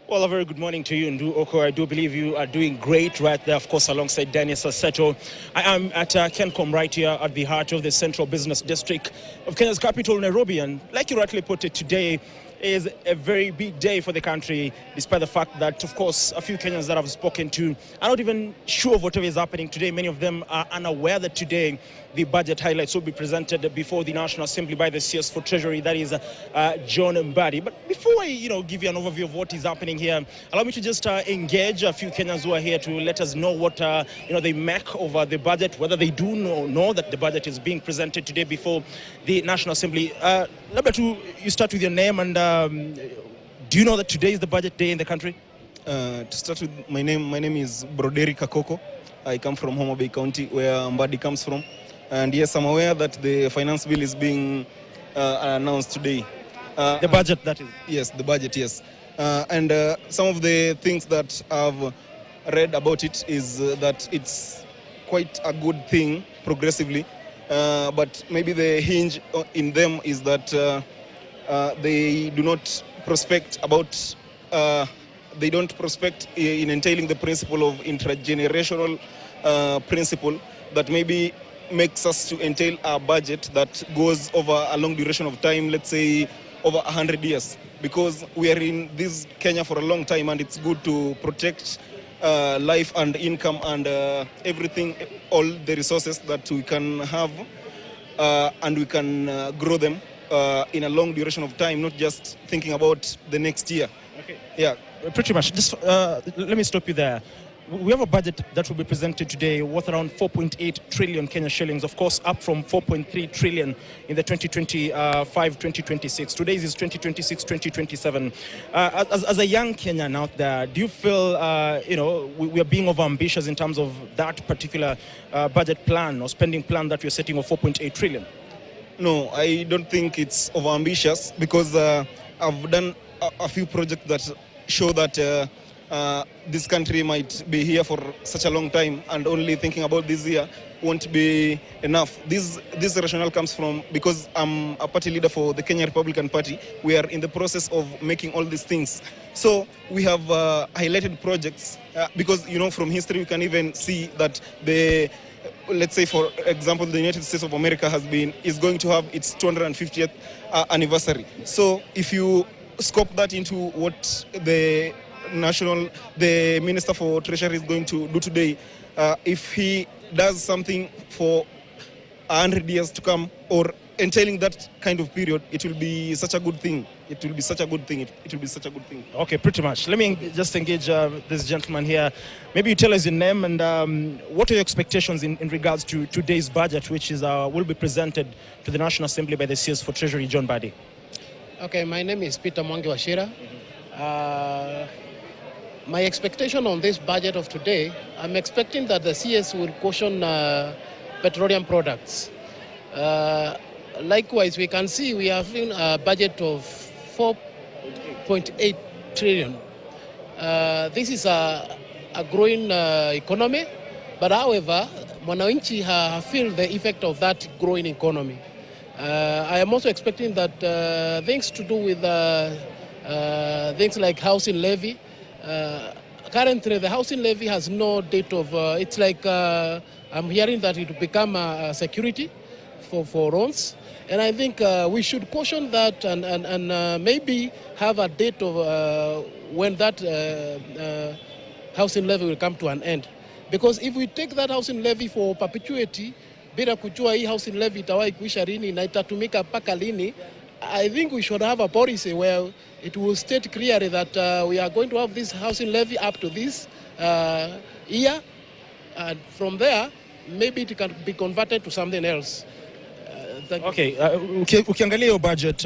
Well, a very good morning to you, Ndu Oko. I do believe you are doing great right there, of course, alongside Dennis Settle. I am at Kencom right here at the heart of the Central Business District of Kenya's capital, Nairobi. And like you rightly put it, today is a very big day for the country, despite the fact that, of course, a few Kenyans that I've spoken to are not even sure of whatever is happening today. Many of them are unaware that today the budget highlights will be presented before the National Assembly by the CS for Treasury, that is John Mbadi. But before I, give you an overview of what is happening here, allow me to just engage a few Kenyans who are here to let us know what they make of the budget, whether they do know that the budget is being presented today before the National Assembly. Labda you start with your name, and do you know that today is the budget day in the country? To start with, my name is Broderi Kakoko. I come from Homa Bay County, where Mbadi comes from. And yes, I'm aware that the finance bill is being announced today. The budget, that is? Yes, the budget, yes. And some of the things that I've read about it is that it's quite a good thing progressively. But maybe the hinge in them is that they do not prospect about, they don't prospect in entailing the principle of intergenerational principle that maybe makes us to entail a budget that goes over a long duration of time, let's say over 100 years, because we are in this Kenya for a long time, and it's good to protect life and income and everything, all the resources that we can have, and we can grow them in a long duration of time, not just thinking about the next year. Okay. Yeah. Pretty much. Just let me stop you there. We have a budget that will be presented today worth around 4.8 trillion Kenya shillings, of course, up from 4.3 trillion in the 2025-2026. Today's is 2026-2027. As a young Kenyan out there, do you feel, we are being overambitious in terms of that particular budget plan or spending plan that we're setting of 4.8 trillion? No, I don't think it's overambitious, because I've done a few projects that show that this country might be here for such a long time, and only thinking about this year won't be enough. This rationale comes from, because I'm a party leader for the Kenya Republican Party, we are in the process of making all these things. So we have highlighted projects, because, from history we can even see that let's say, for example, the United States of America is going to have its 250th anniversary. So if you scope that into what the Minister for Treasury is going to do today, if he does something for 100 years to come, or entailing that kind of period, it will be such a good thing. It will be such a good thing. It will be such a good thing. Okay, pretty much. Let me just engage this gentleman here. Maybe you tell us your name and what are your expectations in regards to today's budget, which is will be presented to the National Assembly by the CS for Treasury, John Mbadi. Okay, my name is Peter Mwangi Washira. My expectation on this budget of today, I'm expecting that the CS will caution petroleum products. Likewise, we can see we have a budget of 4.8 trillion. This is a growing economy, but however, Mwananchi feel the effect of that growing economy. I am also expecting that things to do with things like housing levy. Currently, the housing levy has no date of, it's like, I'm hearing that it will become a security for loans. And I think we should caution that and maybe have a date of when that housing levy will come to an end. Because if we take that housing levy for perpetuity, bila kujua hii housing levy itawahi kuisha lini na itatumika mpaka lini, I think we should have a policy where it will state clearly that we are going to have this housing levy up to this year, and from there, maybe it can be converted to something else. Okay, ukiangalia hiyo budget,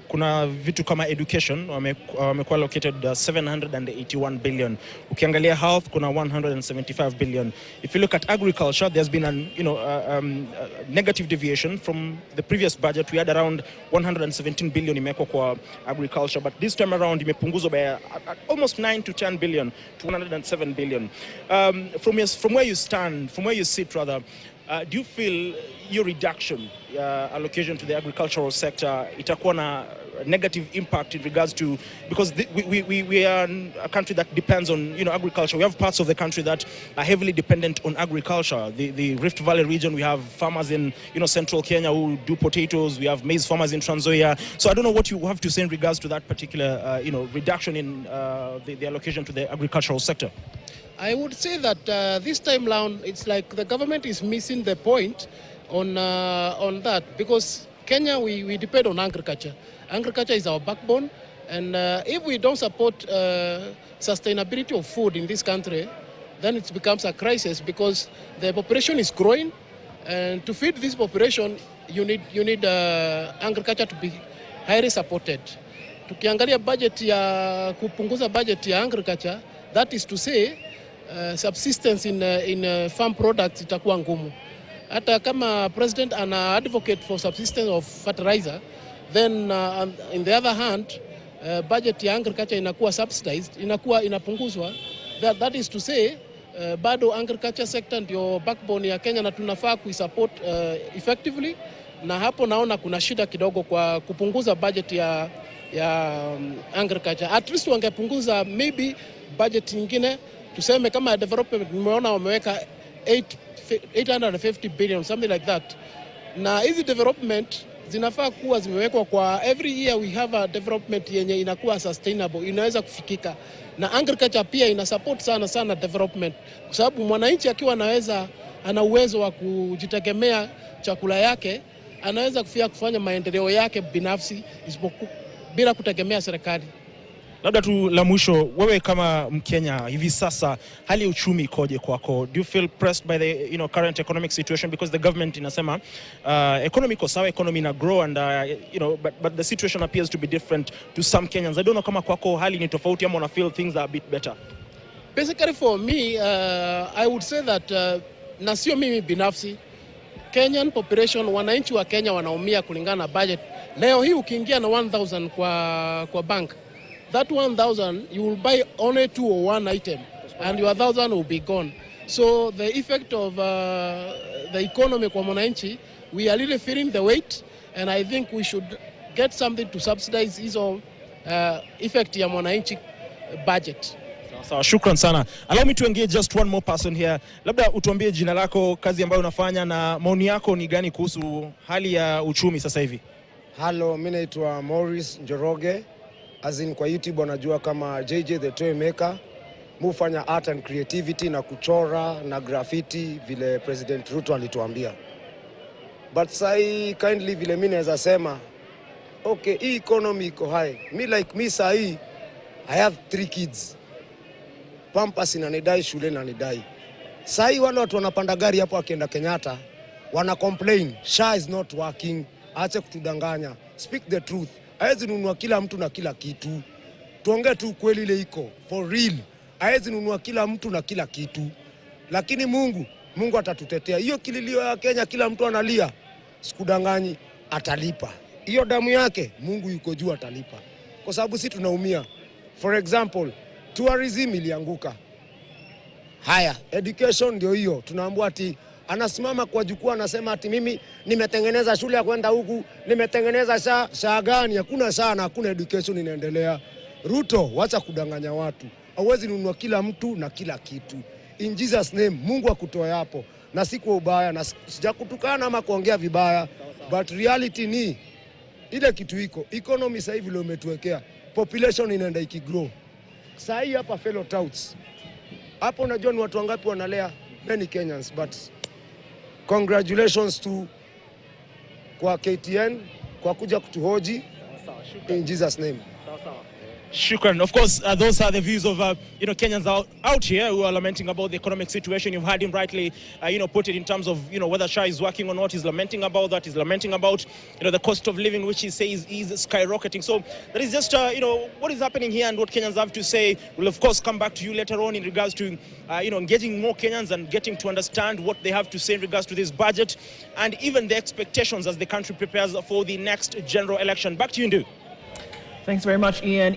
kuna vitu kama education wamekuwa allocated 781 billion. Ukiangalia health, kuna 175 billion. If you look at agriculture, there's been a negative deviation from the previous budget. We had around 117 billion imekuwa kwa agriculture, but this time around imepunguzwa by almost 9 to 10 billion to 107 billion. From where you stand, from where you sit rather, do you feel your reduction allocation to the agricultural sector itakuwa na negative impact in regards to, because we are a country that depends on, agriculture. We have parts of the country that are heavily dependent on agriculture. The Rift Valley region, we have farmers in, central Kenya who do potatoes. We have maize farmers in Trans Nzoia. So I don't know what you have to say in regards to that particular, reduction in the allocation to the agricultural sector. I would say that this time round, it's like the government is missing the point on that, because Kenya, we depend on agriculture. Agriculture is our backbone, and if we don't support sustainability of food in this country, then it becomes a crisis, because the population is growing, and to feed this population, you need agriculture to be highly supported. Tukiangalia kupunguza budget ya agriculture, that is to say, subsistence in farm products itakuwa ngumu. Hata kama president ana advocate for subsistence of fertilizer, then in the other hand, budget ya agriculture inakuwa subsidized, inapunguzwa. That is to say, bado agriculture sector ndio backbone ya Kenya na tunafaa kuisupport effectively, na hapo naona kuna shida kidogo kwa kupunguza budget ya agriculture. At least wangepunguza maybe budget nyingine, tuseme kama development, nimeona wameweka 850 billion, something like that. Na hizi development zinafaa kuwa zimewekwa kwa every year we have a development yenye inakuwa sustainable, inaweza kufikika. Na agriculture pia ina support sana development, kwa sababu mwananchi akiwa ana uwezo wa kujitegemea chakula yake, anaweza kufanya maendeleo yake binafsi bila kutegemea serikali. Labda tu la mwisho, wewe kama Mkenya hivi sasa, hali ya uchumi ikoje kwako? Do you feel pressed by the current economic situation, because the government inasema economy iko sawa, economy ina grow, and but the situation appears to be different to some Kenyans. I don't know kama kwako hali ni tofauti ama una feel things are a bit better. Basically for me, I would say that na sio mimi binafsi, Kenyan population, wananchi wa Kenya wanaumia kulingana na budget. Leo hii ukiingia na 1,000 kwa bank, that 1,000 you will buy only 2 or 1 item, and your 1,000 will be gone. So the effect of the economy kwa mwananchi, we are really feeling the weight, and I think we should get something to subsidize hizo effect ya mwananchi budget. Sawa, shukran sana. Allow me to engage just one more person here. Labda utuambie jina lako, kazi ambayo unafanya, na maoni yako ni gani kuhusu hali ya uchumi sasa hivi? Hello, mimi naitwa Morris Njoroge. Kwa YouTube wanajua kama JJ the Toy Maker. Mufanya art and creativity na kuchora na graffiti vile President Ruto alituambia. But sai kindly vile mimi naweza sema, okay, hii economy iko high. Me sai, I have 3 kids. Pampers inanidai, shule inanidai. Sai wale watu wanapanda gari hapo akienda Kenyatta, wana complain, SHA is not working. Ache kutudanganya. Speak the truth. Haezi nunua kila mtu na kila kitu. Tuongee tu kweli ile iko. For real. Haezi nunua kila mtu na kila kitu. Lakini Mungu atatutetea. Hiyo kililio ya Kenya kila mtu analia. Sikudanganyi, atalipa. Hiyo damu yake Mungu yuko juu, atalipa. Kwa sababu sisi tunaumia. For example, tourism ilianguka. Haya, education ndio hiyo. Tunaambiwa ati anasimama kwa jukwaa anasema ati mimi nimetengeneza shule ya kwenda huku, nimetengeneza SHA gani? Hakuna SHA na hakuna education inaendelea. Ruto, wacha kudanganya watu. Hauwezi nunua kila mtu na kila kitu. In Jesus name, Mungu akutoe hapo. Na si kwa ubaya, na sijakutukana ama kuongea vibaya, but reality ni ile kitu iko. Economy sasa hivi leo umetuwekea. Population inaenda ikigrow. Sasa hii hapa fellow touts. Hapo unajua ni watu wangapi wanalea? Many Kenyans, but congratulations to kwa KTN kwa kuja kutuhoji. In Jesus name. Shukran. Of course, those are the views of Kenyans out here who are lamenting about the economic situation. You've heard him rightly, put it in terms of whether SHA is working or not. He's lamenting about that. He's lamenting about the cost of living, which he says is skyrocketing. So that is just what is happening here, and what Kenyans have to say. We'll of course come back to you later on in regards to engaging more Kenyans and getting to understand what they have to say in regards to this budget and even the expectations as the country prepares for the next general election. Back to you, Ndu. Thanks very much, Ian.